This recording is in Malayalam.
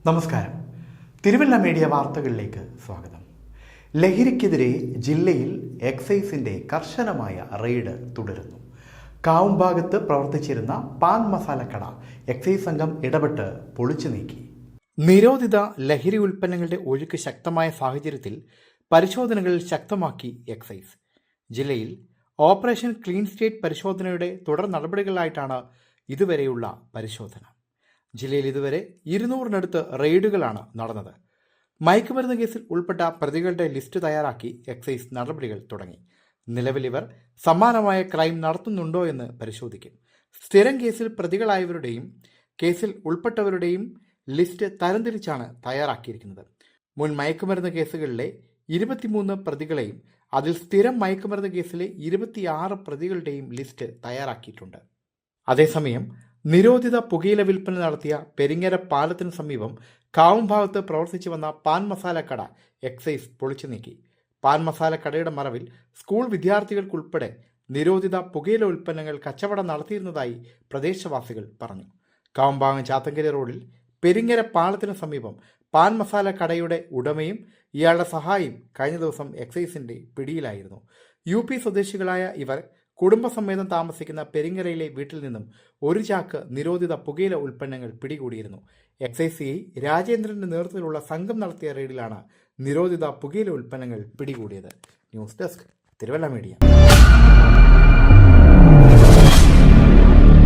നമസ്കാരം. തിരുവല്ല മീഡിയ വാർത്തകളിലേക്ക് സ്വാഗതം. ലഹരിക്കെതിരെ ജില്ലയിൽ എക്സൈസിന്റെ കർശനമായ റെയ്ഡ് തുടരുന്നു. കാവുംഭാഗത്ത് പ്രവർത്തിച്ചിരുന്ന പാൻ മസാലക്കട എക്സൈസ് സംഘം ഇടപെട്ട് പൊളിച്ചു നീക്കി. നിരോധിത ലഹരി ഉൽപ്പന്നങ്ങളുടെ ഒഴുക്ക് ശക്തമായ സാഹചര്യത്തിൽ പരിശോധനകൾ ശക്തമാക്കി എക്സൈസ്. ജില്ലയിൽ ഓപ്പറേഷൻ ക്ലീൻ സ്റ്റേറ്റ് പരിശോധനയുടെ തുടർ നടപടികളായിട്ടാണ് ഇതുവരെയുള്ള പരിശോധന. ജില്ലയിൽ ഇതുവരെ 200-നടുത്ത് റെയ്ഡുകളാണ് നടന്നത്. മയക്കുമരുന്ന് കേസിൽ ഉൾപ്പെട്ട പ്രതികളുടെ ലിസ്റ്റ് തയ്യാറാക്കി എക്സൈസ് നടപടികൾ തുടങ്ങി. നിലവിൽ ഇവർ സമാനമായ ക്രൈം നടത്തുന്നുണ്ടോ എന്ന് പരിശോധിക്കും. സ്ഥിരം കേസിൽ പ്രതികളായവരുടെയും കേസിൽ ഉൾപ്പെട്ടവരുടെയും ലിസ്റ്റ് തരംതിരിച്ചാണ് തയ്യാറാക്കിയിരിക്കുന്നത്. മുൻ മയക്കുമരുന്ന് കേസുകളിലെ 23 പ്രതികളെയും അതിൽ സ്ഥിരം മയക്കുമരുന്ന് കേസിലെ 26 പ്രതികളുടെയും ലിസ്റ്റ് തയ്യാറാക്കിയിട്ടുണ്ട്. അതേസമയം നിരോധിത പുകയില വിൽപ്പന നടത്തിയ പെരിങ്ങര പാലത്തിന് സമീപം കാവുംഭാഗത്ത് പ്രവർത്തിച്ചു വന്ന പാൻ മസാലക്കട എക്സൈസ് പൊളിച്ചു നീക്കി. പാൻ മസാലക്കടയുടെ മറവിൽ സ്കൂൾ വിദ്യാർത്ഥികൾക്കുൾപ്പെടെ നിരോധിത പുകയില ഉൽപ്പന്നങ്ങൾ കച്ചവടം നടത്തിയിരുന്നതായി പ്രദേശവാസികൾ പറഞ്ഞു. കാവുംഭാഗം ചാത്തങ്കരി റോഡിൽ പെരിങ്ങര പാലത്തിന് സമീപം പാൻ മസാല കടയുടെ ഉടമയും ഇയാളുടെ സഹായിയും കഴിഞ്ഞ ദിവസം എക്സൈസിന്റെ പിടിയിലായിരുന്നു. UP സ്വദേശികളായ ഇവർ കുടുംബസമേതം താമസിക്കുന്ന പെരിങ്ങരയിലെ വീട്ടിൽ നിന്നും 1 ചാക്ക് നിരോധിത പുകയില ഉൽപ്പന്നങ്ങൾ പിടികൂടിയിരുന്നു. എക്സൈസ് CI രാജേന്ദ്രന്റെ നേതൃത്വത്തിലുള്ള സംഘം നടത്തിയ റെയ്ഡിലാണ് നിരോധിത പുകയില ഉൽപ്പന്നങ്ങൾ പിടികൂടിയത്. News desk, Thiruvalla media.